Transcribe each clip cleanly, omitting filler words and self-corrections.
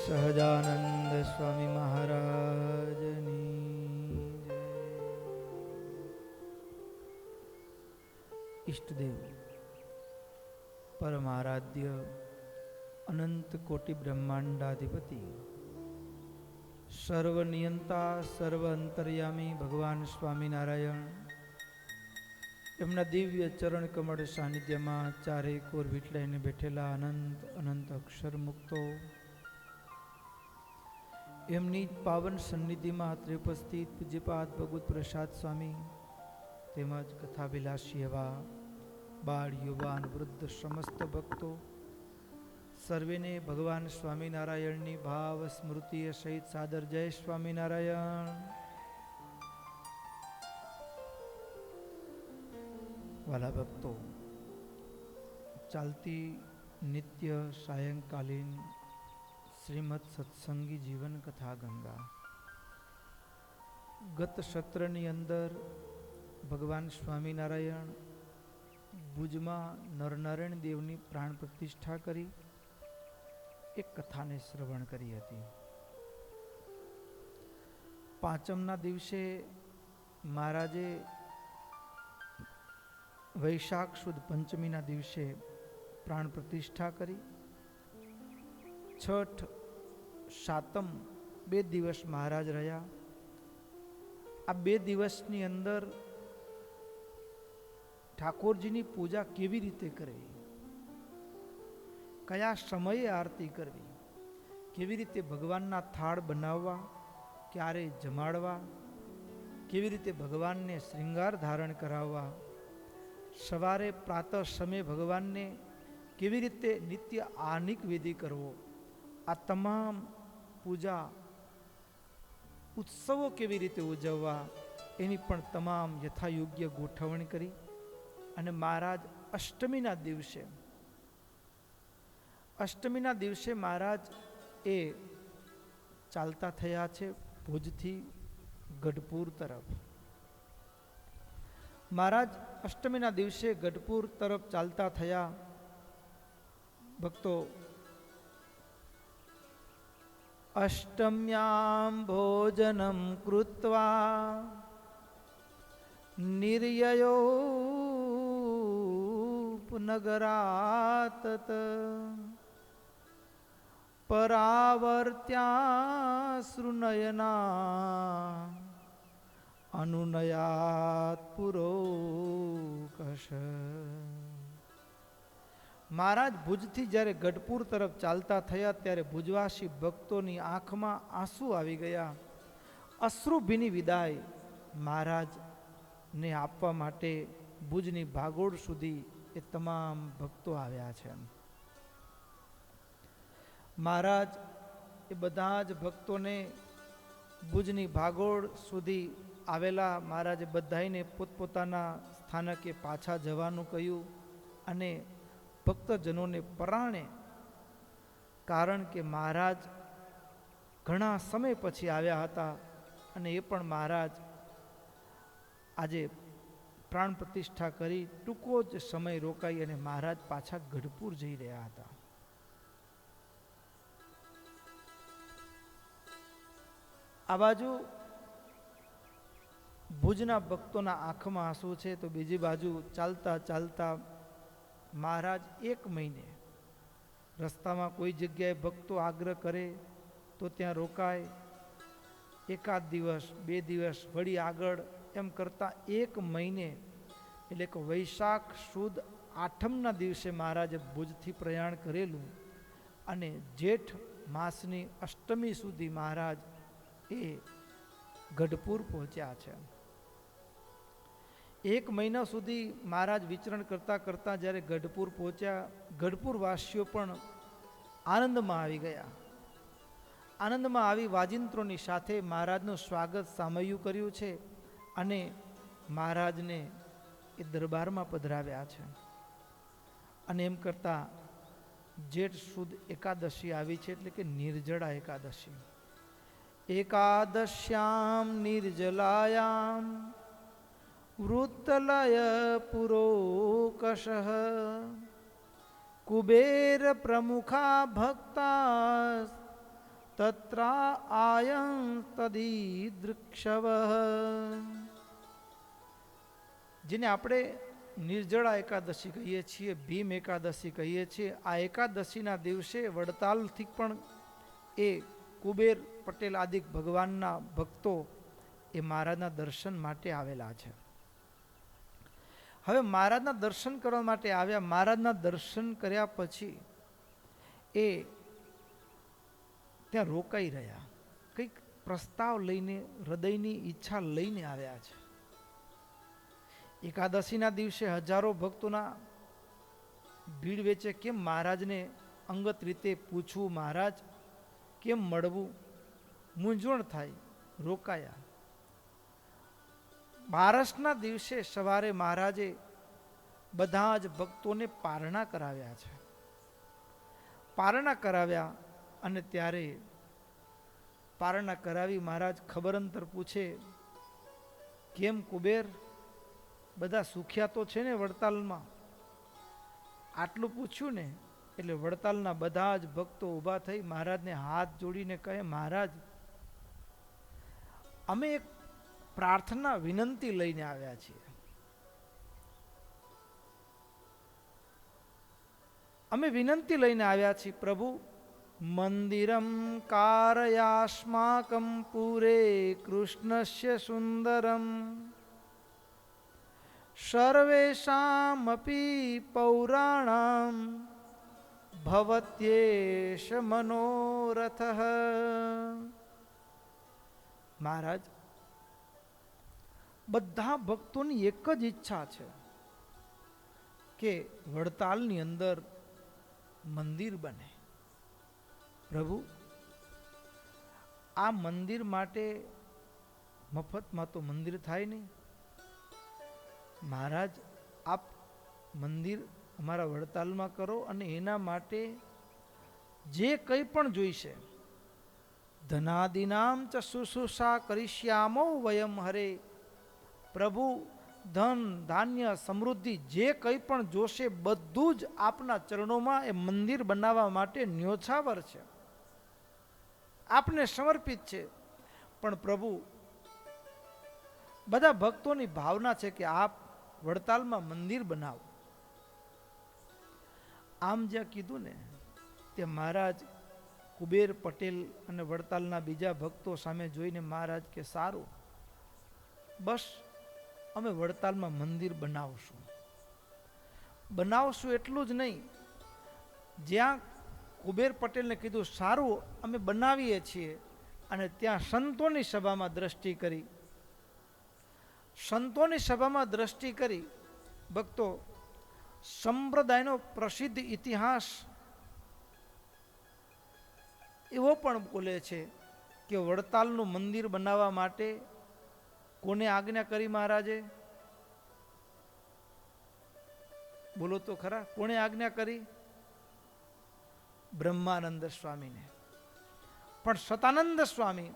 સહજાનંદ સ્વામી મહારાજની જય. ઈષ્ટદેવ પરમારાધ્ય અનંત કોટિ બ્રહ્માંડાધિપતિ સર્વનિયંતા સર્વ અંતર્યામી ભગવાન સ્વામિનારાયણ એમના દિવ્ય ચરણ કમળ સાનિધ્યમાં ચારે કોર વીટલાઈને બેઠેલા અનંત અનંત અક્ષર મુક્તો, એમની પાવન સન્નિધિમાં ત્રિપસ્થિત પૂજ્યપાદ ભગવત પ્રસાદ સ્વામી તેમજ કથાભિલાષી એવા બાળ યુવાન વૃદ્ધ સમસ્ત ભક્તો સર્વેને ભગવાન સ્વામિનારાયણની ભાવ સ્મૃતિએ સહિત સાદર જય સ્વામિનારાયણ. વાલા ભક્તો, ચાલતી નિત્ય સાયંકાલીન શ્રીમદ સત્સંગી જીવન કથા ગંગા ગત સત્રની અંદર ભગવાન સ્વામિનારાયણ ભુજમાં નરનારાયણ દેવની પ્રાણ પ્રતિષ્ઠા કરી એક કથાને શ્રવણ કરી હતી. પાંચમના દિવસે મહારાજે વૈશાખ સુદ પંચમીના દિવસે પ્રાણ પ્રતિષ્ઠા કરી. છઠ સાતમ 2 દિવસ મહારાજ રહ્યા. આ 2 દિવસની અંદર ઠાકોરજીની પૂજા કેવી રીતે કરવી, કયા સમયે આરતી કરવી, કેવી રીતે ભગવાનના થાળ બનાવવા, ક્યારે જમાડવા, કેવી રીતે ભગવાનને શ્રૃંગાર ધારણ કરાવવા, સવારે પ્રાતઃ સમયે ભગવાનને કેવી રીતે નિત્ય આનિક વિધિ કરવો, આ તમામ પૂજા ઉત્સવો કેવી રીતે ઉજવવા એની પણ તમામ યથાયોગ્ય ગોઠવણી કરી. અને મહારાજ અષ્ટમીના દિવસે મહારાજ એ ચાલતા થયા છે ભુજથી ગઢપુર તરફ. મહારાજ અષ્ટમીના દિવસે ગઢપુર તરફ ચાલતા થયા. ભક્તો, અષ્ટમ્યામ ભોજનમ કૃત્વા નિર્યયો નગરાત પરાવર્ત્યાશ્રુનયના અનુનયાત પુરોકશ. મહારાજ ભુજથી જ્યારે ગઢપુર તરફ ચાલતા થયા ત્યારે ભુજવાસી ભક્તોની આંખમાં આંસુ આવી ગયા. અશ્રુભીની વિદાય મહારાજને આપવા માટે ભુજની ભાગોળ સુધી એ તમામ ભક્તો આવ્યા છે. મહારાજ એ બધા જ ભક્તોને ભુજની ભાગોળ સુધી આવેલા મહારાજે બધાઈને પોતપોતાના સ્થાનકે પાછા જવાનું કહ્યું. અને ભક્તજનોને પરાણે, કારણ કે મહારાજ ઘણા સમય પછી આવ્યા હતા અને એ પણ મહારાજ આજે પ્રાણ પ્રતિષ્ઠા કરી ટૂંકો જ સમય રોકાઈ અને મહારાજ પાછા ગઢપુર જઈ રહ્યા હતા. આ બાજુ ભુજના ભક્તોના આંખમાં આંસુ છે, તો બીજી બાજુ ચાલતા ચાલતા મહારાજ 1 મહિને રસ્તામાં કોઈ જગ્યાએ ભક્તો આગ્રહ કરે તો ત્યાં રોકાય. 1 દિવસ 2 દિવસ વળી આગળ એમ કરતા 1 મહિને, એટલે કે વૈશાખ સુદ 8મના દિવસે મહારાજે ભુજથી પ્રયાણ કરેલું અને જેઠ માસની અષ્ટમી સુધી મહારાજ એ ગઢપુર પહોંચ્યા છે. 1 મહિના સુધી મહારાજ વિચરણ કરતા કરતા જ્યારે ગઢપુર પહોંચ્યા, ગઢપુર વાસીઓ પણ આનંદમાં આવી ગયા. આનંદમાં આવી વાજિંત્રોની સાથે મહારાજનું સ્વાગત સામયું કર્યું છે અને મહારાજને એ દરબારમાં પધરાવ્યા છે. અને એમ કરતા જેઠ સુદ એકાદશી આવી છે, એટલે કે નિર્જળા એકાદશી. એકાદશ્યામ નિર્જલાયામ વૃત્તલય પુરોકશ કુબેર પ્રમુખા ભક્તા તત્રા આયં તદીદૃક્ષવ, જેને આપણે નિર્જળા એકાદશી કહીએ છીએ, ભીમ એકાદશી કહીએ છીએ. આ એકાદશીના દિવસે વડતાલથી પણ એ કુબેર પટેલ આદિક ભગવાનના ભક્તો એ મહારાજના દર્શન માટે આવેલા છે. હવે મહારાજના દર્શન કરવા માટે આવ્યા. મહારાજના દર્શન કર્યા પછી એ ત્યાં રોકાઈ રહ્યા. કંઈક પ્રસ્તાવ લઈને, હૃદયની ઈચ્છા લઈને આવ્યા છે. એકાદશીના દિવસે હજારો ભક્તોના ભીડ વેચે. કેમ મહારાજને અંગત રીતે પૂછવું, મહારાજ કેમ મળવું, મૂંઝવણ થાય. રોકાયા. બારસના દિવસે સવારે મહારાજે બધા જ ભક્તોને પારણા કરાવ્યા છે. પારણા કરાવ્યા અને ત્યારે પારણા કરાવી મહારાજ ખબર અંતર પૂછે, કેમ કુબેર, બધા સુખ્યા તો છે ને વડતાલમાં? આટલું પૂછ્યું ને એટલે વડતાલના બધા જ ભક્તો ઊભા થઈ મહારાજને હાથ જોડીને કહે, મહારાજ અમે એક પ્રાર્થના વિનંતી લઈને આવ્યા છીએ. અમે વિનંતી લઈને આવ્યા છીએ પ્રભુ, મંદિરમ કારયાસ્માકં પૂરે કૃષ્ણસ્ય સુંદરમ સર્વેષામપી પૌરાણામ ભવત્યેષ મનોરથઃ. મહારાજ, બધા ભક્તોની એક જ ઈચ્છા છે કે વડતાલની અંદર મંદિર બને. પ્રભુ, આ મંદિર માટે મફતમાં તો મંદિર થાય નહીં. મહારાજ, આપ મંદિર અમારા વડતાલમાં કરો અને એના માટે જે કંઈ પણ જોઈશે, ધનાદિનામ ચ શુશ્રૂષા કરિષ્યામો વયમ હરે. પ્રભુ, ધન ધાન્ય સમૃદ્ધિ જે કંઈ પણ જોશે બધું જ આપના ચરણોમાં એ મંદિર બનાવવા માટે ન્યોછાવર છે, આપને સમર્પિત છે. પણ પ્રભુ, બધા ભક્તોની ભાવના છે કે આપ વડતાલમાં મંદિર બનાવો. આમ જ્યાં કીધું ને તે મહારાજ કુબેર પટેલ અને વડતાલના બીજા ભક્તો સામે જોઈને મહારાજ કે સારું, બસ અમે વડતાલમાં મંદિર બનાવશું. બનાવશું એટલું જ નહીં, જ્યાં કુબેર પટેલને કીધું સારું અમે બનાવીએ છીએ, અને ત્યાં સંતોની સભામાં દ્રષ્ટિ કરી. સંતોની સભામાં દ્રષ્ટિ કરી. ભક્તો, સંપ્રદાયનો પ્રસિદ્ધ ઇતિહાસ એવો પણ બોલે છે કે વડતાલનું મંદિર બનાવવા માટે કોને આજ્ઞા કરી મહારાજે? બોલો તો ખરા, કોણે આજ્ઞા કરી? બ્રહ્માનંદ સ્વામીને. પણ સતાનંદ સ્વામી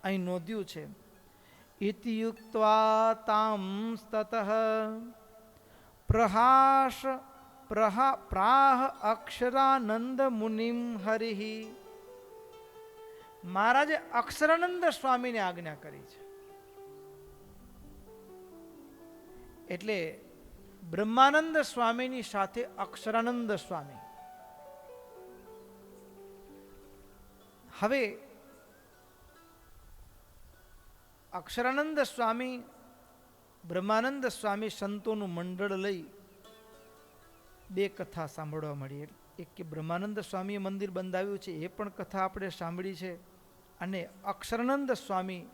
અહીં નોંધ્યું છે, ઇતિ યુક્ત્વા તામ તતઃ પ્રાહ અક્ષરાનંદ મુનિમ હરિ. મહારાજે અક્ષરાનંદ સ્વામીને આજ્ઞા કરી છે. એટલે બ્રહ્માનંદ સ્વામીની સાથે અક્ષરાનંદ સ્વામી. હવે અક્ષરાનંદ સ્વામી, બ્રહ્માનંદ સ્વામી સંતોનું મંડળ લઈ બે કથા સાંભળવા મળી. એક કે બ્રહ્માનંદ સ્વામીએ મંદિર બંધાવ્યું છે, એ પણ કથા આપણે સાંભળી છે, અને અક્ષરાનંદ સ્વામી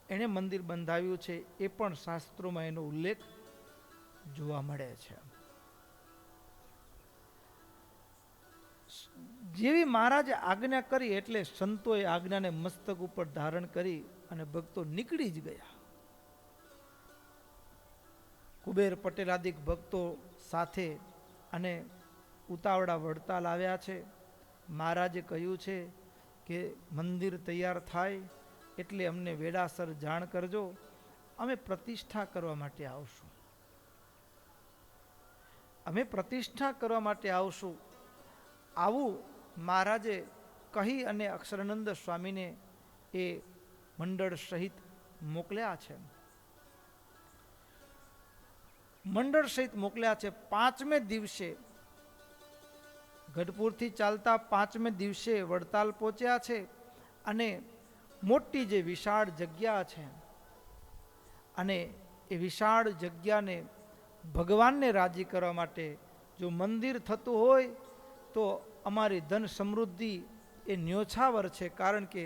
એણે મંદિર બંધાવ્યું છે, એ પણ શાસ્ત્રોમાં એનો ઉલ્લેખ જોવા મળે છે. જેવી મહારાજે આજ્ઞા કરી એટલે સંતોએ આજ્ઞાને મસ્તક ઉપર ધારણ કરી અને ભક્તો નીકળી જ ગયા. કુબેર પટેલ આદિક ભક્તો સાથે અને ઉતાવળા વડતાલ આવ્યા છે. મહારાજે કહ્યું છે કે મંદિર તૈયાર થાય એટલે અમને વેળાસર જાણ કરજો, અમે પ્રતિષ્ઠા કરવા માટે આવશું. અમે પ્રતિષ્ઠા કરવા માટે આવશું. આવું મહારાજે કહી અને અક્ષરાનંદ સ્વામીને એ મંડળ સહિત મોકલ્યા છે. મંડળ સહિત મોકલ્યા છે. 5મે દિવસે ગઢપુરથી ચાલતા 5મે દિવસે વડતાલ પહોંચ્યા છે અને મોટી જે વિશાળ જગ્યા છે અને એ વિશાળ જગ્યાને ભગવાનને રાજી કરવા માટે જો મંદિર થતું હોય તો અમારી ધન સમૃદ્ધિ એ ન્યોછાવર છે, કારણ કે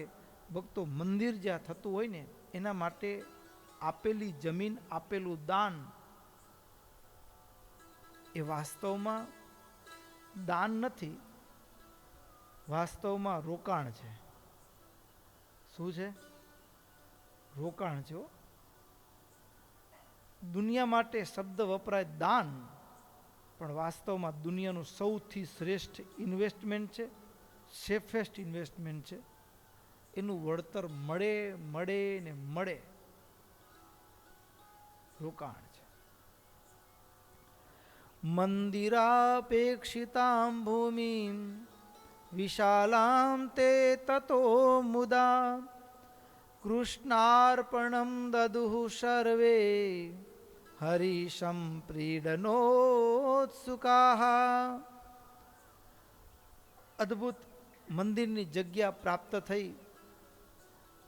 ભક્તો મંદિર જ્યાં થતું હોય ને એના માટે આપેલી જમીન, આપેલું દાન એ વાસ્તવમાં દાન નથી, વાસ્તવમાં રોકાણ છે. શું છે? રોકાણ છે. દુનિયા માટે શબ્દ વપરાય દાન, પણ વાસ્તવમાં દુનિયાનું સૌથી શ્રેષ્ઠ ઇન્વેસ્ટમેન્ટ છે, સેફેસ્ટ ઇન્વેસ્ટમેન્ટ છે. એનું વળતર મળે મળે ને મળે, રોકાણ છે. મંદિરાપેક્ષિતામ ભૂમિ વિશાલામ તે તતો મુદા કૃષ્ણાર્પણમ દદુઃ સર્વે હરિશં પ્રીડનોત્સુકાઃ. અદ્ભુત મંદિરની જગ્યા પ્રાપ્ત થઈ.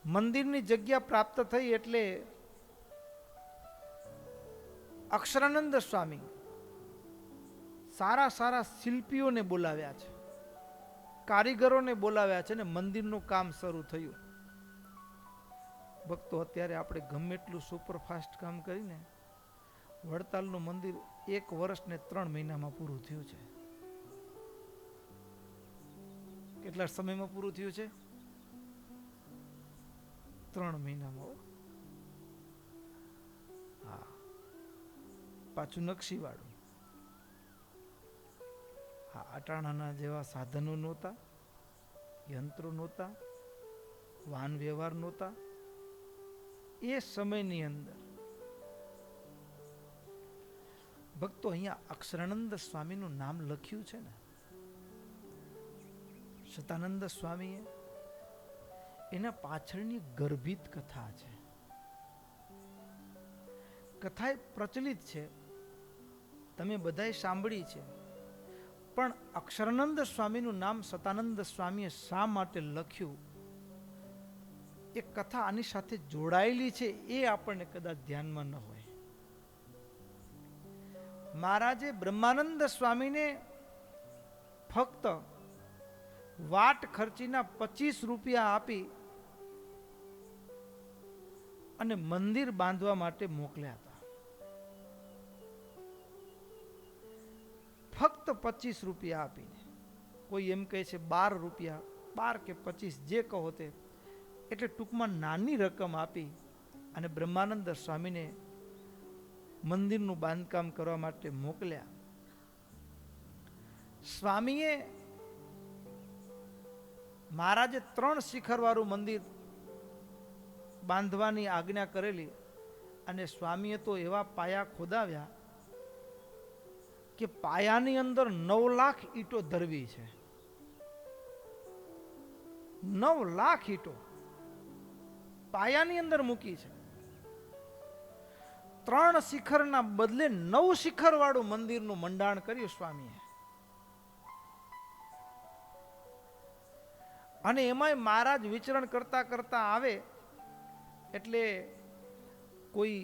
મંદિરની જગ્યા પ્રાપ્ત થઈ એટલે અક્ષરાનંદ સ્વામી સારા સારા શિલ્પીઓને બોલાવ્યા છે, કારીગરોને બોલાવ્યા છે ને મંદિરનું કામ શરૂ થયું. ભક્તો અત્યારે આપણે ગમે એટલું સુપરફાસ્ટ કામ કરીને વડતાલનું મંદિર 1 વર્ષ ને 3 મહિનામાં પૂરું થયું છે. કેટલા સમયમાં પૂરું થયું છે? 3 મહિનામાં. હા, પાછું નકશીવાળું. હા, અટાણાના જેવા સાધનો નહોતા, યંત્રો નહોતા, વાહન વ્યવહાર નહોતા. એ સમયની અંદર ભક્તો અહીંયા અક્ષરાનંદ સ્વામીનું નામ લખ્યું છે ને, સતાનંદ સ્વામીએ, એના પાછળની ગર્ભિત કથા છે. કથા પ્રચલિત છે, તમે બધાએ સાંભળી છે, પણ અક્ષરાનંદ સ્વામીનું નામ સતાનંદ સ્વામીએ શા માટે લખ્યું, એ કથા આની સાથે જોડાયેલી છે એ આપણને કદાચ ધ્યાનમાં ન હોય. મહારાજે બ્રહ્માનંદ સ્વામીને ફક્ત વાટ ખર્ચીના 25 રૂપિયા આપી અને મંદિર બાંધવા માટે મોકલ્યા હતા. ફક્ત 25 રૂપિયા આપીને. કોઈ એમ કહે છે 12 રૂપિયા, 12 કે 25 જે કહો તે, એટલે ટૂંકમાં નાની રકમ આપી અને બ્રહ્માનંદ સ્વામીને મંદિરનું બાંધકામ કરવા માટે મોકલ્યા. સ્વામીએ, મહારાજે 3 શિખરવાળું મંદિર બાંધવાની આજ્ઞા કરેલી અને સ્વામીએ તો એવા પાયા ખોદાવ્યા કે પાયાની અંદર 9 લાખ ઈંટો ધરવી છે. 9 લાખ ઈંટો પાયાની અંદર મૂકી છે. 3 શિખરના બદલે 9 શિખર વાળું મંદિરનું મંડાણ કર્યું સ્વામીએ. અને એમાંય મહારાજ વિચરણ કરતા કરતા આવે એટલે કોઈ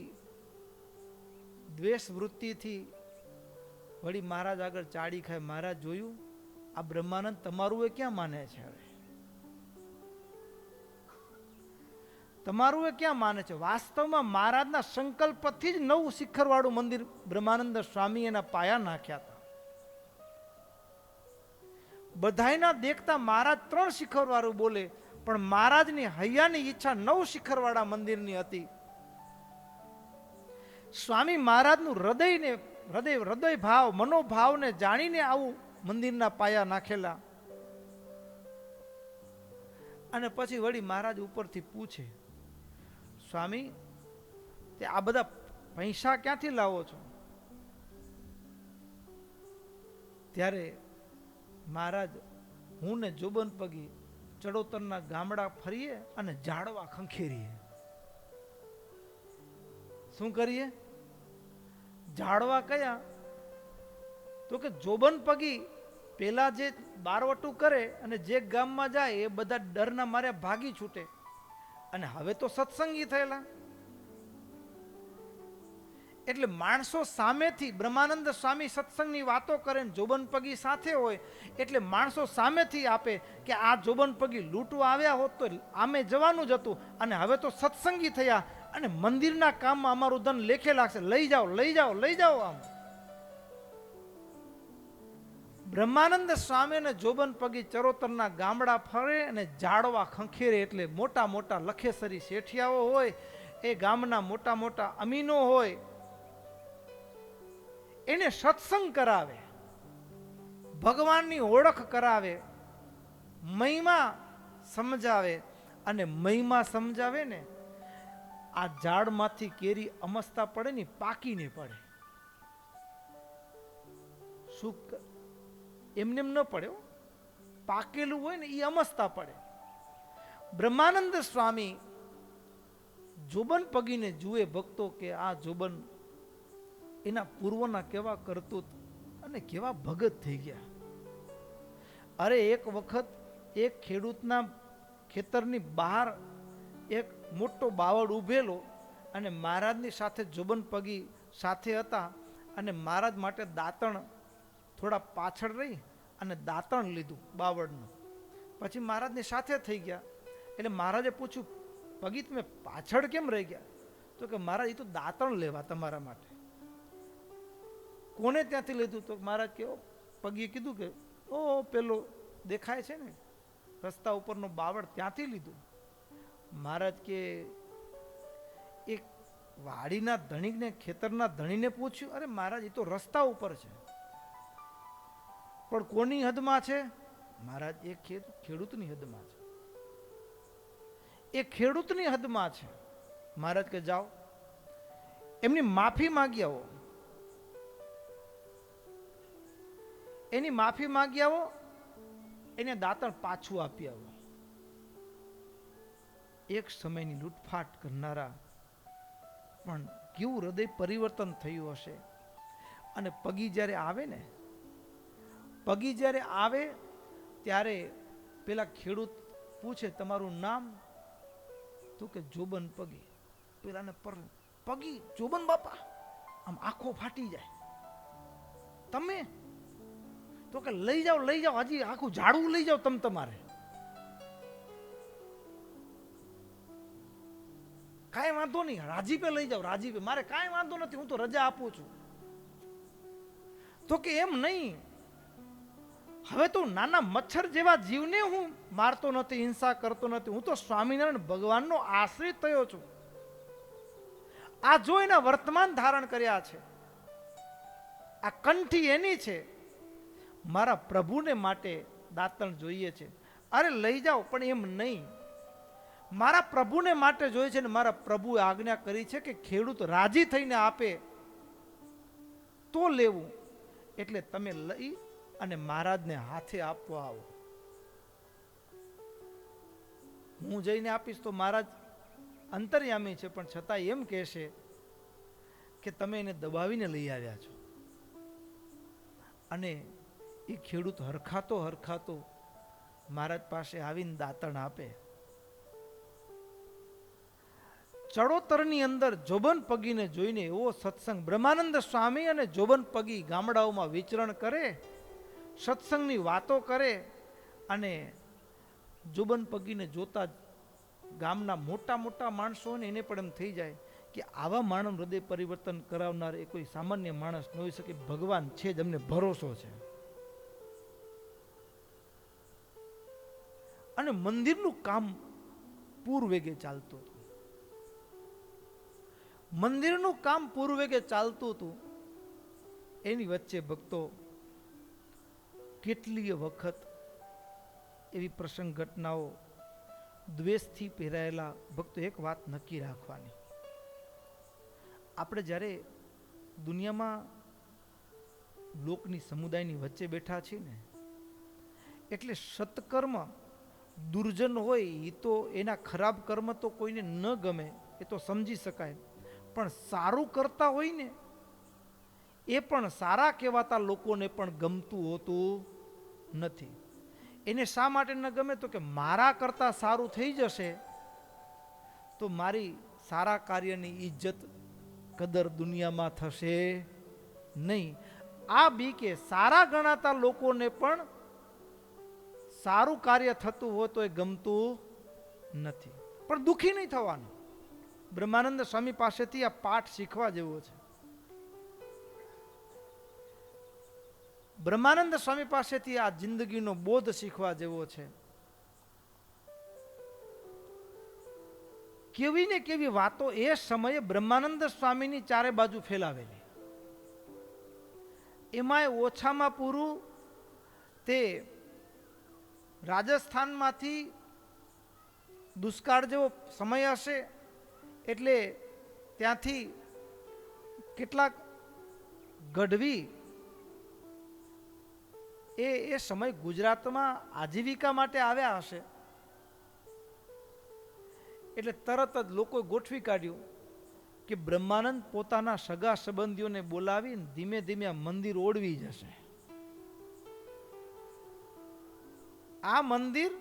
દ્વેષ વૃત્તિથી વળી મહારાજ આગળ ચાડી ખાય. મહારાજ જોયું, આ બ્રહ્માનંદ તમારું એ ક્યાં માને છે? હવે તમારું એ ક્યાં માને છે? વાસ્તવમાં મહારાજના સંકલ્પથી જ 9 શિખર વાળું મંદિર બ્રહ્માનંદ સ્વામી એના પાયા નાખ્યા હતા. બધાયના દેખતા મહારાજ 3 શિખર વાળું બોલે, પણ મહારાજની હૈયાની ઈચ્છા 9 શિખર વાળા મંદિરની હતી. સ્વામી મહારાજનું હૃદય ભાવ, મનોભાવને જાણીને આવું મંદિરના પાયા નાખેલા. અને પછી વળી મહારાજ ઉપરથી પૂછે, સ્વામી તે આ બધા પૈસા ક્યાંથી લાવો છો? ત્યારે મહારાજ હું ને જોબન પગી ચડોતરના ગામડા ફરીએ અને ઝાડવા ખંખેરીએ. શું કરીએ? ઝાડવા કયા? તો કે જોબન પગી પેલા જે બારવટું કરે અને જે ગામમાં જાય એ બધા ડરના મારે ભાગી છૂટે, અને હવે તો સત્સંગી થયેલા. એટલે માણસો સામેથી, બ્રહ્માનંદ સ્વામી સત્સંગની વાતો કરે ને જોબન પગી સાથે હોય, એટલે માણસો સામેથી આપે કે આ જોબન પગી લૂંટવા આવ્યા હોત તો આમે જવાનું જ હતું, અને હવે તો સત્સંગી થયા અને મંદિરના કામમાં અમારું ધન લેખે લાગશે, લઈ જાઓ લઈ જાઓ લઈ જાઓ. આમ બ્રહ્માનંદ સ્વામી અને જોબન પગી ચરોતરના ગામડા ફરે અને ઝાડવા ખંખેરે. એટલે મોટા મોટા લખેસરી શેઠિયાઓ હોય, એ ગામના મોટા મોટા અમીનો હોય, એને સત્સંગ કરાવે, ભગવાનની ઓળખ કરાવે, મહિમા સમજાવે. અને મહિમા સમજાવે ને, આ ઝાડમાંથી કેરી અમસ્તા પડે ને પાકીને પડે. શું? એમને એમ ન પડે, પાકેલું હોય ને એ અમસ્તા પડે. બ્રહ્માનંદ સ્વામી જોબન પગીને જુએ ભક્તો કે આ જોબન એના પૂર્વના કેવા કરતૂત અને કેવા ભગત થઈ ગયા. અરે એક વખત એક ખેડૂતના ખેતરની બહાર એક મોટો બાવળ ઉભેલો, અને મહારાજની સાથે જોબન પગી સાથે હતા, અને મહારાજ માટે દાંતણ થોડા પાછળ રહી અને દાંતણ લીધું બાવળનું. પછી મહારાજની સાથે થઈ ગયા. એટલે મહારાજે પૂછ્યું, પગી તમે પાછળ કેમ રહી ગયા? તો કે મહારાજ એ તો દાંતણ લેવા તમારા માટે. કોને ત્યાંથી લીધું? તો મહારાજ કે પગીએ કીધું કે ઓ પેલો દેખાય છે ને રસ્તા ઉપરનો બાવળ, ત્યાંથી લીધું. મહારાજ કે એક વાડીના ધણીને, ખેતરના ધણીને પૂછ્યું? અરે મહારાજ એ તો રસ્તા ઉપર છે. પણ કોની હદમાં છે? મહારાજ એ ખેડૂતની હદમાં છે. એ ખેડૂતની હદમાં છે. મહારાજ કે જાઓ એમની માફી માગી આવો, એની માફી માગી આવો, એને દાંતણ પાછું આપી આવો. એક સમયની લૂંટફાટ કરનારા પણ કેવું હૃદય પરિવર્તન થયું હશે. અને પગી જ્યારે આવે ને, પગી જ્યારે આવે ત્યારે પેલા ખેડૂત પૂછે તમારું નામ? તો કે જોબન પગી. પેલાને પર પગી જોબન બાપા, આમ આંખો ફાટી જાય. તમે? તો કે લઈ જાઓ હજી આખું ઝાડવું લઈ જાઓ તમે તમારે. કાંઈ વાંધો નહીં, રાજીપે લઈ જાઓ, રાજીપે, મારે કાંઈ વાંધો નથી, હું તો રજા આપું છું. તો કે એમ નહીં, હવે તો નાના મચ્છર જેવા જીવને હું મારતો નથી, હિંસા કરતો નથી, હું તો સ્વામિનારાયણ ભગવાનનો આશ્રિત થયો છું. આ જો એના વર્તમાન ધારણ કર્યા છે, આ કંઠી એની છે, મારા પ્રભુને માટે દાંતણ જોઈએ છે. અરે લઈ જાઓ, પણ એમ નહીં, મારા પ્રભુને માટે જોઈએ છે ને મારા પ્રભુએ આજ્ઞા કરી છે કે ખેડૂત રાજી થઈને આપે તો લેવું. એટલે તમે લઈ અને મહારાજને હાથે આપવા આવો. હું જઈને આપીશ તો મહારાજ અંતર્યામી છે, પણ છતાં એમ કહેશે કે તમે એને દબાવીને લઈ આવ્યા છો. અને એ ખેડૂત હરખાતો હરખાતો મહારાજ પાસે આવીને દાંતણ આપે. ચડોતરની અંદર જોબન પગીને જોઈને એવો સત્સંગ, બ્રહ્માનંદ સ્વામી અને જોબન પગી ગામડાઓમાં વિચરણ કરે, સત્સંગની વાતો કરે, અને જોબન પગીને જોતા ગામના મોટા મોટા માણસો ને એને પણ એમ થઈ જાય કે આવા માણસ હૃદય પરિવર્તન કરાવનાર એ કોઈ સામાન્ય માણસ ન હોઈ શકે, ભગવાન છે જ, અમને ભરોસો છે. અને મંદિરનું કામ પૂરવેગે ચાલતું હતું. મંદિરનું કામ પૂરવેગે ચાલતું હતું. એની વચ્ચે ભક્તો કેટલીય વખત એવી પ્રસંગ ઘટનાઓ, દ્વેષથી પહેરાયેલા ભક્તો, એક વાત નક્કી રાખવાની, આપણે જ્યારે દુનિયામાં લોકની સમુદાયની વચ્ચે બેઠા છીએ ને, એટલે સત્કર્મ દુર્જન હોય એ તો એના ખરાબ કર્મ તો કોઈને ન ગમે, એ તો સમજી શકાય, પણ સારું કરતા હોય ને એ પણ સારા કહેવાતા લોકોને પણ ગમતું હોતું નથી. એને શા માટે ન ગમે? તો કે મારા કરતા સારું થઈ જશે તો મારી સારા કાર્યની ઇજ્જત કદર દુનિયામાં થશે નહીં. આ બીકે સારા ગણાતા લોકોને પણ સારું કાર્ય થતું હોય તો એ ગમતું નથી. પણ દુઃખી નહીં થવાનું. બ્રહ્માનંદ સ્વામી પાસેથી આ પાઠ શીખવા જેવો છે. બ્રહ્માનંદ સ્વામી પાસેથી આ જિંદગીનો બોધ શીખવા જેવો છે. કેવી ને કેવી વાતો એ સમયે બ્રહ્માનંદ સ્વામીની ચારે બાજુ ફેલાવેલી. એમાંય ઓછામાં પૂરું તે રાજસ્થાનમાંથી દુષ્કાળ જેવો સમય હશે એટલે ત્યાંથી કેટલાક ગઢવી એ સમય ગુજરાતમાં આજીવિકા માટે આવ્યા હશે એટલે તરત જ લોકોએ ગોઠવી કાઢ્યું કે બ્રહ્માનંદ પોતાના સગા સંબંધીઓને બોલાવીને ધીમે ધીમે આ મંદિર ઓળવી જશે. આ મંદિર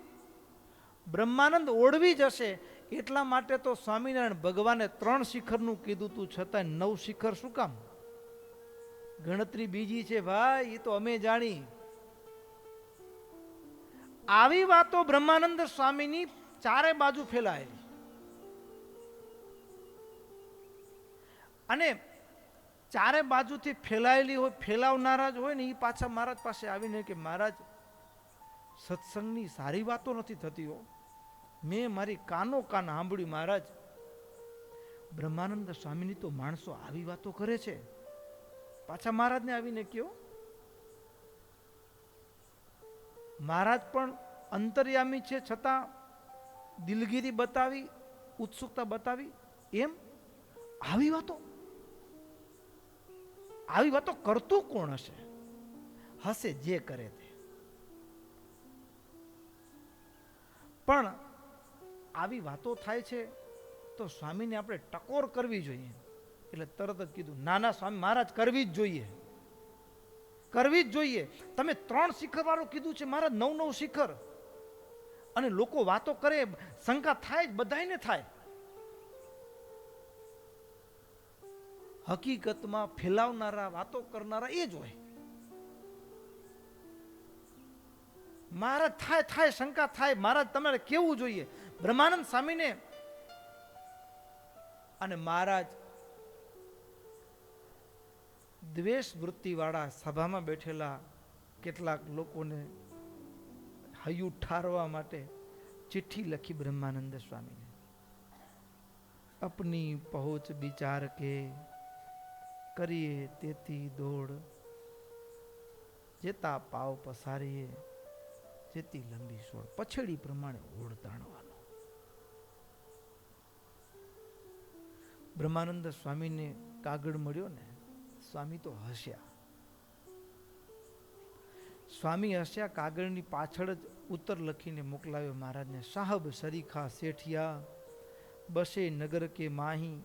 બ્રહ્માનંદ ઓળવી જશે એટલા માટે તો સ્વામિનારાયણ ભગવાને 3 શિખરનું કીધું તું, છતાં 9 શિખર શું કામ? ગણતરી બીજી છે ભાઈ, એ તો અમે જાણી. આવી વાતો બ્રહ્માનંદ સ્વામીની ચારે બાજુ ફેલાયેલી. અને ચારે બાજુથી ફેલાયેલી હોય, ફેલાવનારા જ હોય ને એ પાછા મહારાજ પાસે આવીને કે મહારાજ સત્સંગની સારી વાતો નથી થતી હો, મેં મારી કાનો કાન સાંભળ્યું મહારાજ, બ્રહ્માનંદ સ્વામીની તો માણસો આવી વાતો કરે છે. પાછા મહારાજને આવીને કયો. મહારાજ પણ અંતર્યામી છે છતાં દિલગીરી બતાવી, ઉત્સુકતા બતાવી. એમ આવી વાતો કરતું કોણ હશે? હશે જે કરે તે. પણ આવી વાતો થાય છે તો સ્વામીને આપણે ટકોર કરવી જોઈએ. એટલે તરત જ કીધું ના ના સ્વામી મહારાજ કરવી જ જોઈએ, કરવી જ જોઈએ. તમે 3 શિખર વાળું કીધું છે મહારાજ, 9 શિખર. અને લોકો વાતો કરે, શંકા થાય, બધાયને થાય. હકીકતમાં ફેલાવનારા, વાતો કરનારા એ જ હોય. મહારાજ થાય શંકા થાય, મહારાજ તમારે કેવું જોઈએ બ્રહ્માનંદ સ્વામીને. અને મહારાજ દ્વેષ વૃત્તિ વાળા સભામાં બેઠેલા કેટલાક લોકોને હૈયું ઠારવા માટે ચિઠ્ઠી લખી બ્રહ્માનંદ સ્વામીને. અપની પહોંચ વિચાર કે કરીએ તેથી દોડ, જેતા પાવ પસારીએ જેતી લંબી સોળ. પછેડી પ્રમાણે ઓળ તાણવાનો. બ્રહ્માનંદ સ્વામીને કાગળ મળ્યો ને, સ્વામી તો હસ્યા. સ્વામી હસ્યા, કાગળની પાછળ જ ઉત્તર લખીને મોકલાવ્યો મહારાજને. સાહબ સરીખા શેઠિયા બસે નગર કે માહી,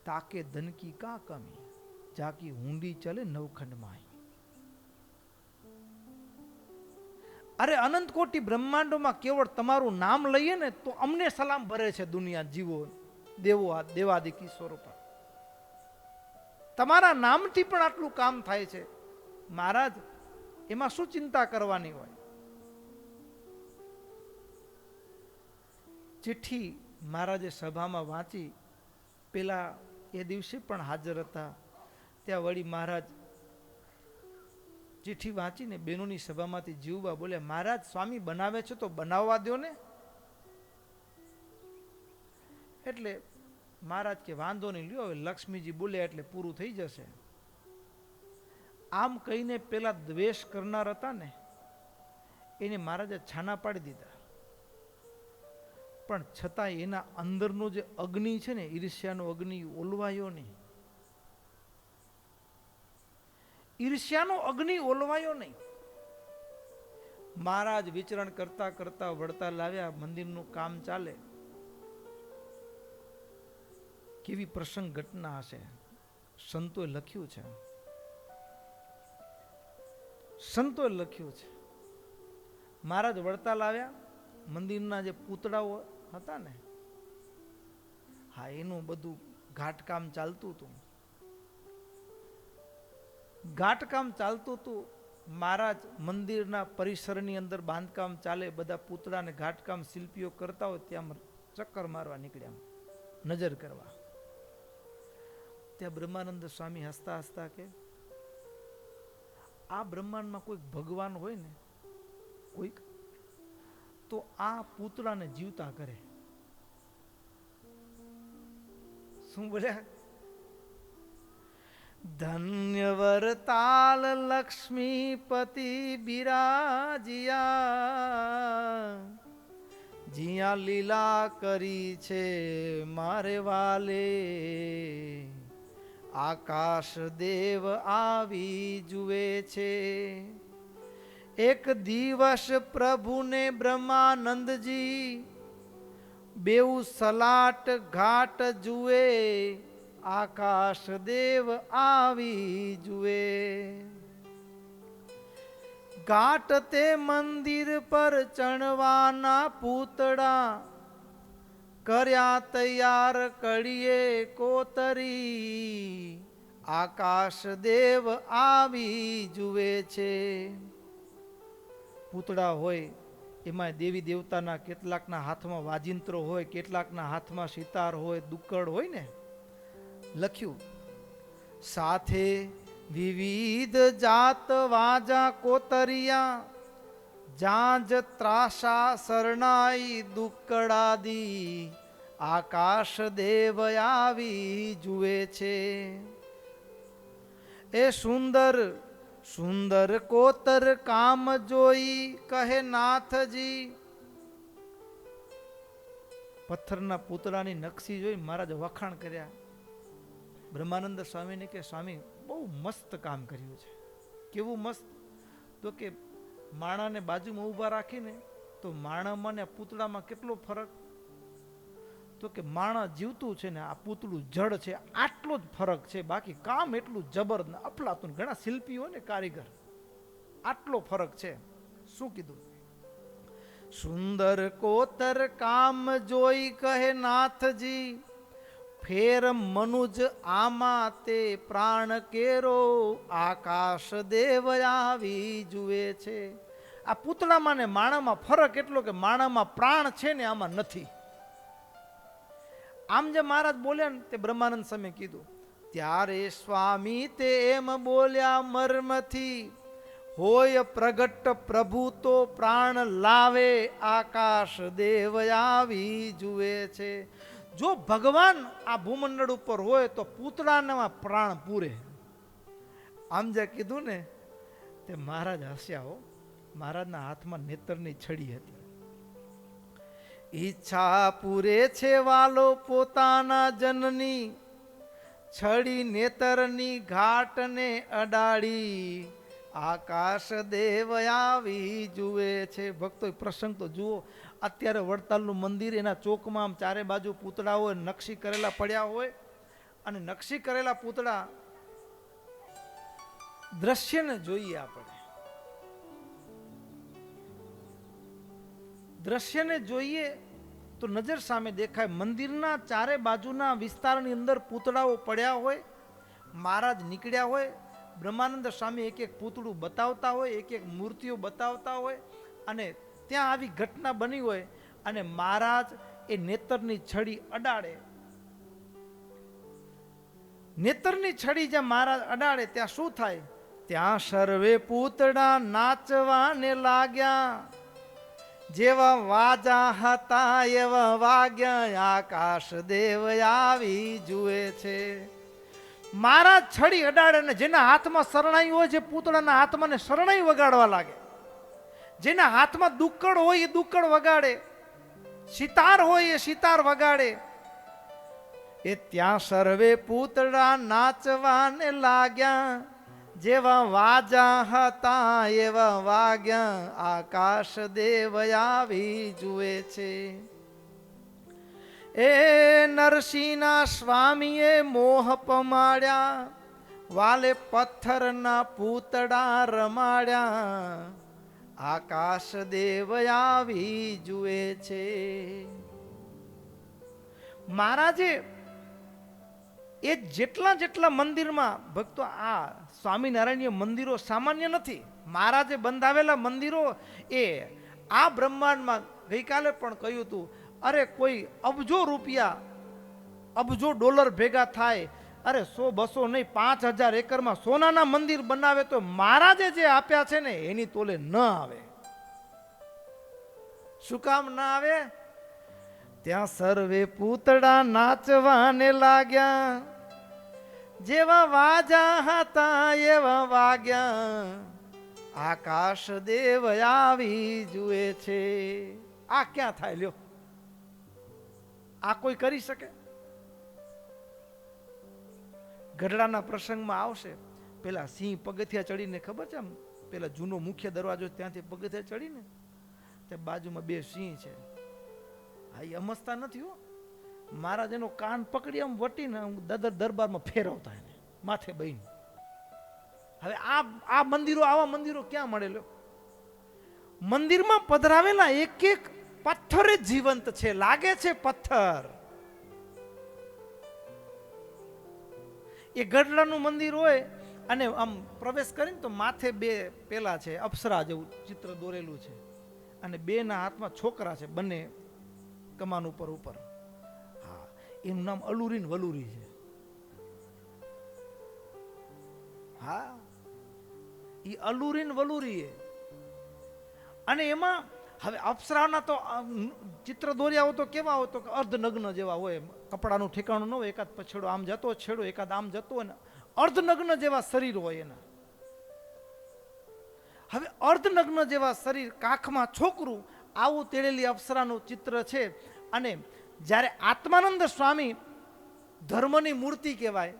તાકે ધન કી કા કમી, જાકી હુંડી ચલે નવખંડ માહી. અરે અનંત કોટી બ્રહ્માંડોમાં કેવળ તમારું નામ લઈએ ને તો અમને સલામ ભરે છે દુનિયા, જીવો, દેવો, દેવાદિક ઈશ્વરો પર. તમારા નામથી પણ આટલું કામ થાય છે મહારાજ, એમાં શું ચિંતા કરવાની હોય? ચિઠ્ઠી મહારાજે સભામાં વાંચી. પેલા એ દિવસે પણ હાજર હતા. ત્યાં વળી મહારાજ ચિઠ્ઠી વાંચીને બહેનોની સભામાંથી જીવવા બોલ્યા, મહારાજ સ્વામી બનાવે છે તો બનાવવા દો ને. એટલે મહારાજ કે વાંધો નહીં, લ્યો હવે લક્ષ્મીજી બોલ્યા એટલે પૂરું થઈ જશે. આમ કહીને પેલા દ્વેષ કરનાર હતા ને એને મહારાજે છાના પાડી દીધા. પણ છતાં એના અંદરનો જે અગ્નિ છે ને, ઈર્ષ્યાનો અગ્નિ ઓલવાયો નહીં. ઈર્ષ્યાનો અગ્નિ ઓલવાયો નહીં. મહારાજ વિચરણ કરતા કરતા વળતા લાવ્યા, મંદિરનું કામ ચાલે. કેવી પ્રસંગ ઘટના હશે, સંતોએ લખ્યું છે. સંતોએ લખ્યું છે. મહારાજ વળતા લાવ્યા, મંદિરના જે પૂતળાઓ હતા ને, હા, એનું બધું ઘાટકામ ચાલતું હતું. ઘાટકામ ચાલતું હતું. મહારાજ મંદિરના પરિસરની અંદર બાંધકામ ચાલે, બધા પૂતળાને ઘાટકામ શિલ્પીઓ કરતા હોય ત્યાં ચક્કર મારવા નીકળ્યા, નજર કરવા. ત્યાં બ્રહ્માનંદ સ્વામી હસતા હસતા કે આ બ્રહ્માંડમાં કોઈક ભગવાન હોય ને, કોઈક, તો આ પૂતળાને જીવતા કરે. શું બોલ્યા? ધન્ય વરતાલ લક્ષ્મીપતિ બિરાજિયા, જ્યાં લીલા કરી છે મારે વાલે, આકાશ દેવ આવી જુએ છે. એક દિવસ પ્રભુને બ્રહ્માનંદજી બેઉ સલાટ ઘાટ જુએ, આકાશ દેવ આવી જુએ. ઘાટ તે મંદિર પર ચણવાના પૂતળા, કર્યા તૈયાર કડીએ કોતરી, આકાશ દેવ આવી જુએ છે. પૂતળા હોય એમાં દેવી દેવતાના કેટલાકના હાથમાં વાજિંત્રો હોય, કેટલાકના હાથમાં સિતાર હોય, દુક્કડ હોય ને. લખ્યું, સાથે વિવિધ જાત વાજા કોતરિયા, જાંજ ત્રાસા શરણાઈ દુક્કડાદી, આકાશ દેવ આવી જુએ છે. એ સુંદર સુંદર કોતર કામ જોઈ કહે નાથજી. પથ્થરના પૂતળાની નકશી જોઈ મહારાજ વખાણ કર્યા. બ્રહ્માનંદ સ્વામીને કે સ્વામી બહુ મસ્ત કામ કર્યું છે. કેવું મસ્ત? તો કે માણાને બાજુમાં ઊભા રાખીને તો માણામાં ને પૂતળામાં કેટલો ફરક. તો કે માણા જીવતું છે ને આ પૂતળું જડ છે, આટલો જ ફરક છે. બાકી કામ એટલું જબર અફલાતું. ઘણા શિલ્પીઓ ને કારીગર, આટલો ફરક છે. શું કીધું? સુંદર કોતર કામ જોઈ કહે નાથજી, ફેર મનુજ આમાં તે પ્રાણ કેરો, આકાશ દેવ આવી જુએ છે. આ પૂતળામાં ને માણામાં ફરક એટલો કે માણામાં પ્રાણ છે ને આમાં નથી. આમ જે મહારાજ બોલ્યા ને તે બ્રહ્માનંદ સ્વામી કીધું. ત્યારે સ્વામી તે એમ બોલ્યા મર્મથી, હોય પ્રગટ પ્રભુ તો પ્રાણ લાવે, આકાશ દેવ આવી જુએ છે. જો ભગવાન આ ભૂમંડળ ઉપર હોય તો પૂતળાના પ્રાણ પૂરે. આમ જે કીધું ને તે મહારાજ હસ્યા હો. મહારાજના હાથમાં નેત્રની છડી હતી. ઈચ્છા પૂરે છે વાલો પોતાના જનની, છડી નેતરની ઘાટને અડાડી, આકાશ દેવ આવી જુએ છે. ભક્તો પ્રસંગ તો જુઓ. અત્યારે વડતાલનું મંદિર, એના ચોકમાં આમ ચારે બાજુ પૂતળાઓ નકશી કરેલા પડ્યા હોય, અને નકશી કરેલા પૂતળા દ્રશ્યને જોઈએ આપણે, દ્રશ્યને જોઈએ તો નજર સામે દેખાય. મંદિરના ચારે બાજુના વિસ્તારની અંદર પૂતળાઓ પડ્યા હોય, મહારાજ નીકળ્યા હોય, બ્રહ્માનંદ સ્વામી એક એક પૂતળું બતાવતા હોય, એક એક મૂર્તિઓ બતાવતા હોય, અને ત્યાં આવી ઘટના બની હોય, અને મહારાજ એ નેતરની છડી અડાડે. નેતરની છડી જ્યાં મહારાજ અડાડે ત્યાં શું થાય? ત્યાં સર્વે પૂતળા નાચવાને લાગ્યા, જેવા વાજા હતા એવા વાગ્યા, આકાશ દેવ આવી જુએ છે. મહારાજ છડી અડાડે ને જેના હાથમાં શરણાઈ હોય, જે પૂતળાના હાથમાં ને શરણાઈ વગાડવા લાગે. જેના હાથમાં દુક્કડ હોય એ દુક્કડ વગાડે, સિતાર હોય એ સિતાર વગાડે. એ ત્યાં સર્વે પૂતળા નાચવાને લાગ્યા, જેવા વાજા હતા એવા વાગ્યા આકાશ દેવ આવી જુએ છે. એ નરસિંહના સ્વામીએ મોહ પમાડ્યા, વાલે પથ્થરના પૂતળા રમાડ્યા, આકાશ દેવ આવી જુએ છે. મહારાજે એ જેટલા મંદિરમાં ભક્તો, આ સ્વામિનારાયણીય મંદિરો સામાન્ય નથી. મહારાજે બંધાવેલા મંદિરો એ આ બ્રહ્માંડમાં ગઈકાલે પણ કહ્યું હતું, અરે કોઈ અબજો રૂપિયા, અબજો ડોલર ભેગા થાય, અરે 100-200 નહીં 5000 એકરમાં સોનાના મંદિર બનાવે તો મહારાજે જે આપ્યા છે ને એની તોલે ન આવે. શું કામ ના આવે? ત્યાં સર્વે પૂતળા નાચવાને લાગ્યા, જેવા વાજા હતા એવા વાગ્યા, આકાશ દેવ આવી જુએ છે. આ ક્યાં થાય લ્યો? આ કોઈ કરી શકે? ગઢડાના પ્રસંગમાં આવશે, પેલા સિંહ પગથિયા ચડીને, ખબર છે, આમ પેલા જૂનો મુખ્ય દરવાજો ત્યાંથી પગથિયા ચડીને તે બાજુમાં 2 સિંહ છે. હા, એ અમસ્તા નથી હો. મહારાજ એનો કાન પકડી આમ વટીને દરબારમાં ફેરવતા એને માથે બહીને. હવે આ મંદિરો, આવા મંદિરો ક્યાં મળેલો? મંદિરમાં પધરાવેલા એક એક પથ્થર જ જીવંત છે, લાગે છે પથ્થર. એ ગઢડાનું મંદિર હોય અને આમ પ્રવેશ કરીને તો માથે 2 પેલા છે, અપ્સરા જેવું ચિત્ર દોરેલું છે, અને 2ના હાથમાં છોકરા છે, બંને કમાન ઉપર. હા, એનું નામ અલુરીન વલુરી છે. હા, એ અલુરીન વલુરી. અને એમાં હવે અપ્સરાના તો ચિત્ર દોર્યા હોય તો કેવા હોય તો અર્ધનગ્ન જેવા હોય, કપડાનું ઠેકાણું ન હોય, એકાદ પછેડો આમ જતો, છેડો એકાદ આમ જતો હોય ને, અર્ધનગ્ન જેવા શરીર હોય એના. હવે અર્ધનગ્ન જેવા શરીર, કાખમાં છોકરું, આવું તેડેલી અપ્સરાનું ચિત્ર છે. અને જ્યારે આત્માનંદ સ્વામી, ધર્મની મૂર્તિ કહેવાય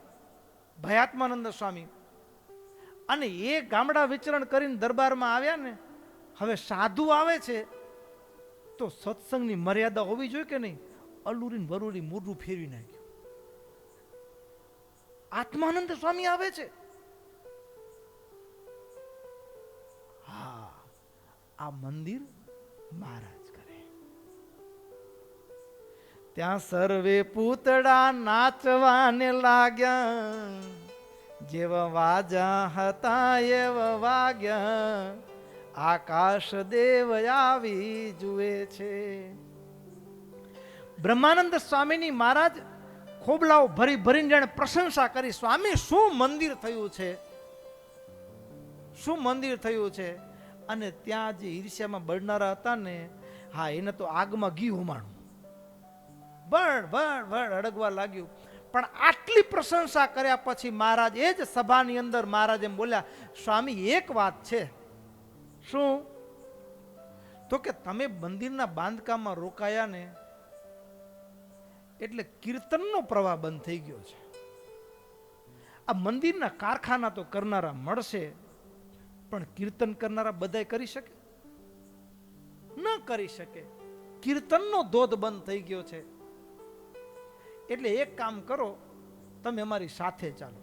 ભયાત્માનંદ સ્વામી, અને એ ગામડા વિચરણ કરીને દરબારમાં આવ્યા ને, હવે સાધુ આવે છે તો સત્સંગની મર્યાદા હોવી જોઈએ કે નહીં? અલુરીન વરુરી મોઢું ફેરવી નાખ્યું. આત્માનંદ સ્વામી આવે છે. હા, આ મંદિર મહારાજ કરે. ત્યાં સર્વે પૂતળા નાચવાને લાગ્યા, જેવા વાજા હતા એવા વાગ્યા, આકાશ દેવ આવી જુએ છે. બ્રહ્માનંદ સ્વામીની મહારાજ ખોબલાઓ ભરીને જાણે પ્રશંસા કરી, સ્વામી શું મંદિર થયું છે, શું મંદિર થયું છે. અને ત્યાં જે ઈર્ષ્યામાં બળનારા હતા ને, હા, એને તો આગમાં ઘી ઉમાણું, ભણ અડગવા લાગ્યું. પણ આટલી પ્રશંસા કર્યા પછી મહારાજ એ જ સભાની અંદર મહારાજ એમ બોલ્યા, સ્વામી એક વાત છે. શું? તો કે તમે મંદિરના બાંધકામમાં રોકાયા ને એટલે કીર્તનનો પ્રવાહ બંધ થઈ ગયો છે. આ મંદિરના કારખાના તો કરનારા મળશે, પણ કીર્તન કરનારા બધાય કરી શકે? ન કરી શકે. કીર્તનનો ધોધ બંધ થઈ ગયો છે. એટલે એક કામ કરો, તમે અમારી સાથે ચાલો.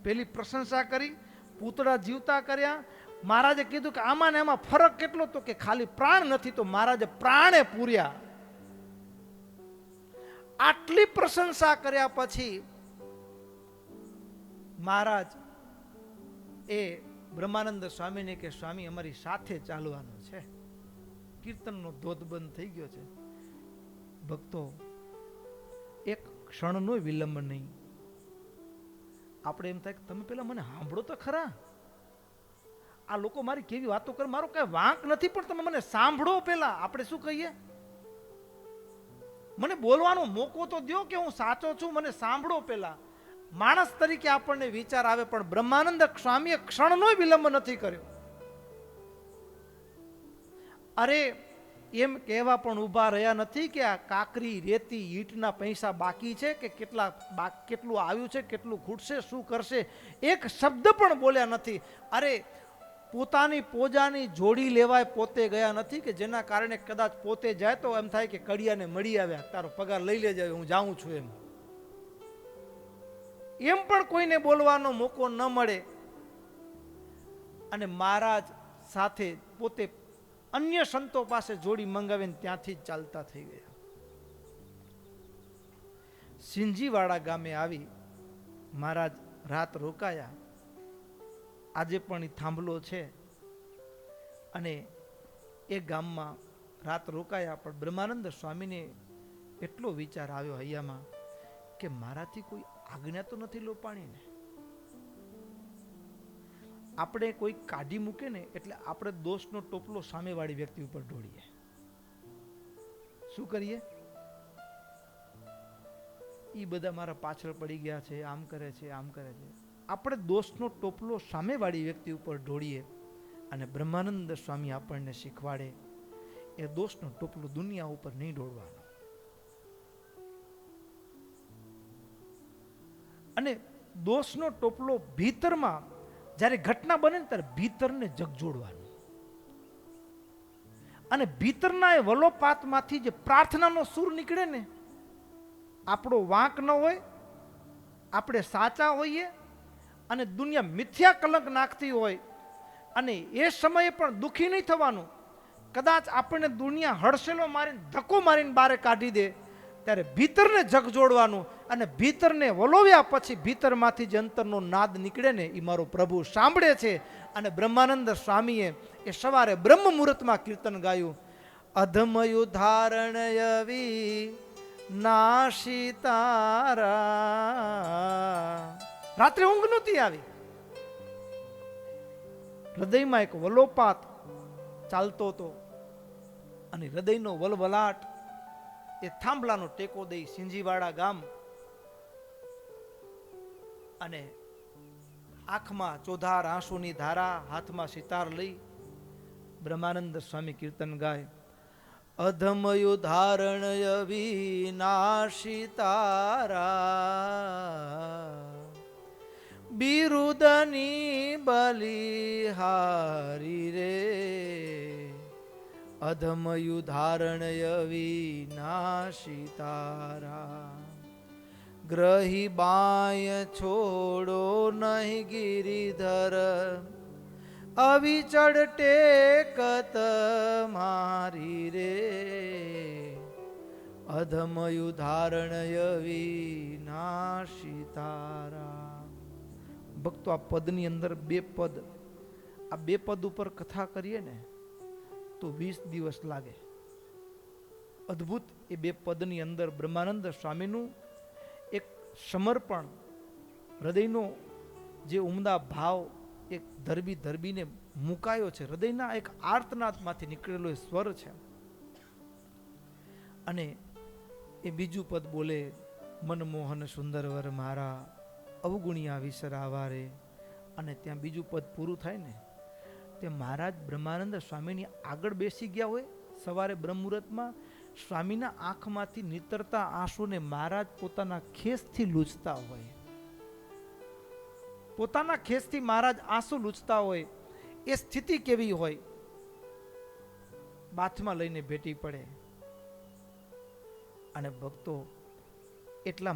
પેલી પ્રશંસા કરી, પૂતળા જીવતા કર્યા. મહારાજે કીધું કે આમાં ને એમાં ફરક કેટલો? તો કે ખાલી પ્રાણ નથી. તો મહારાજે પ્રાણે પૂર્યા. આટલી પ્રશંસા કર્યા પછી મહારાજ એ બ્રહ્માનંદ સ્વામીને કે સ્વામી અમારી સાથે ચાલવાનું છે, કીર્તનનો ધોધ બંધ થઈ ગયો છે. ભક્તો, એક ક્ષણનો વિલંબ નહીં. આપણે એમ થાય કે તમે પેલા મને સાંભળો તો ખરા, આ લોકો મારી કેવી વાતો કરે, મારો કઈ વાંક નથી, પણ તમે મને સાંભળો પેલા. આપણે શું કહીએ? મને બોલવાનો મોકો તો દો કે હું સાચો છું, મને સાંભળો પેલા. માણસ તરીકે આપણને વિચાર આવે, પણ બ્રહ્માનંદ સ્વામીએ ક્ષણનો વિલંબ નથી કર્યો. અરે એમ કહેવા પણ ઊભા રહ્યા નથી કે આ કાકરી રેતી ઈંટના પૈસા બાકી છે કે કેટલું આવ્યું છે, કેટલું ખૂટશે, શું કરશે, એક શબ્દ પણ બોલ્યા નથી. અરે પોતાની પોજાની જોડી લેવાય પોતે ગયા નથી, કે જેના કારણે કદાચ પોતે જાય તો એમ થાય કે કડિયાને મળી આવ્યા, તારો પગાર લઈ લેજે, હું જાઉં છું. એમ પણ કોઈને બોલવાનો મોકો ન મળે. અને મહારાજ સાથે પોતે અન્ય સંતો પાસે જોડી મંગાવીને ત્યાંથી જ ચાલતા થઈ ગયા. સિંજીવાડા ગામે આવી મહારાજ રાત રોકાયા. આજે પણ એ થાંભલો છે અને એ ગામમાં રાત રોકાયા. પણ બ્રહ્માનંદ સ્વામીને એટલો વિચાર આવ્યો હૈયામાં કે મારાથી કોઈ આજ્ઞા તો નથી લોપાણીને. આપણે કોઈ કાઢી મૂકે ને એટલે આપણે દોષનો ટોપલો સામેવાળી વ્યક્તિ ઉપર ઢોળીએ. શું કરીએ? એ બધા મારા પાછળ પડી ગયા છે, આમ કરે છે, આમ કરે છે. આપણે દોષનો ટોપલો સામેવાળી વ્યક્તિ ઉપર ઢોળીએ. અને બ્રહ્માનંદ સ્વામી આપણને શીખવાડે એ દોષનો ટોપલો દુનિયા ઉપર નહીં ઢોળવાનો. અને દોષનો ટોપલો ભીતરમાં જ્યારે ઘટના બને ને ત્યારે ભીતરને જગજોડવાનું. અને ભીતરના એ વલોપાતમાંથી જે પ્રાર્થનાનો સૂર નીકળે ને, આપણો વાંક ન હોય, આપણે સાચા હોઈએ અને દુનિયા મિથ્યા કલંક નાખતી હોય, અને એ સમયે પણ દુઃખી નહીં થવાનું. કદાચ આપણને દુનિયા હડસેલો મારીને ધક્કો મારીને બારે કાઢી દે ત્યારે ભીતરને જગજોડવાનું. અને ભીતરને વલોવ્યા પછી ભીતરમાંથી જે અંતરનો નાદ નીકળે ને એ મારો પ્રભુ સાંભળે છે. અને બ્રહ્માનંદ સ્વામીએ એ સવારે બ્રહ્મ મુહૂર્તમાં કીર્તન ગાયું. અધમયુ ધારણયવી નાશિતારા. રાત્રે ઊંઘ નહોતી આવી. હૃદયમાં એક વલોપાત ચાલતો હતો અને હૃદયનો વલવલાટ એ થાંભલાનો ટેકો દઈ સિંજીવાડા ગામ. અને આંખમાં ચોધાર આંસુની ધારા, હાથમાં સિતાર લઈ બ્રહ્માનંદ સ્વામી કીર્તન ગાય. અધમયુ ધારણય વિનાશિતારા બિરુદની બલિહારી રે. અધમયુ ધારણય વિનાશિતારા ગ્રહી બાય છોડો નહીં ગિરિધર અવિચળ ટેકત મારી રે. અધમયુ ધારણય વિનાશિતારા. ભક્તો, આ પદની અંદર બે પદ, આ બે પદ ઉપર કથા કરીએ ને તો 20 દિવસ લાગે. અદ્ભુત એ બે પદની અંદર બ્રહ્માનંદ સ્વામીનું એક સમર્પણ, હૃદયનો જે ઉમદા ભાવ એક ધરબીને મુકાયો છે. હૃદયના એક આર્તનાદમાંથી નીકળેલો એ સ્વર છે. અને એ બીજું પદ બોલે, મનમોહન સુંદરવર મારા અવગુણિયા વિસરાવા રે. અને ત્યાં બીજું પદ પૂરું થાય ને તે મહારાજ બ્રહ્માનંદ સ્વામીની આગળ બેસી ગયા હોય. સવારે બ્રહ્મ મુહૂર્તમાં સ્વામીના આંખમાંથી નીતરતા આંસુને મહારાજ પોતાના ખેસથી લૂછતા હોય. પોતાના ખેસથી મહારાજ આંસુ લૂછતા હોય. એ સ્થિતિ કેવી હોય? બાથમાં લઈને ભેટી પડે. અને ભક્તો, એટલા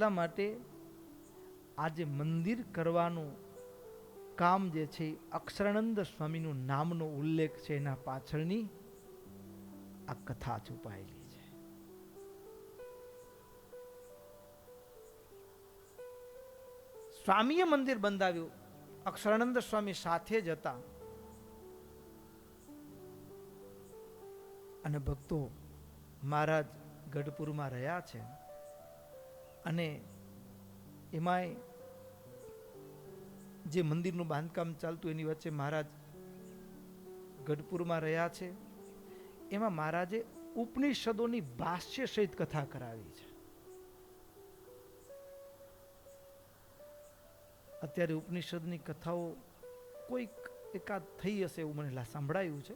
માટે આજે મંદિર કરવાનું કામ જે છે અક્ષરાનંદ સ્વામીનું નામનો ઉલ્લેખ છે. એના પાછળની આ કથા છુપાયેલી છે. સ્વામીએ મંદિર બંધાવ્યું, અક્ષરાનંદ સ્વામી સાથે જ હતા. અને ભક્તો, મહારાજ ગઢપુરમાં રહ્યા છે. અને એમાંય જે મંદિરનું બાંધકામ ચાલતું એની વચ્ચે મહારાજ ગઢપુરમાં રહ્યા છે. એમાં મહારાજે ઉપનિષદોની ભાષ્ય સહિત કથા કરાવી છે. અત્યારે ઉપનિષદની કથાઓ કોઈક એકાદ થઈ હશે એવું મને સંભળાયું છે,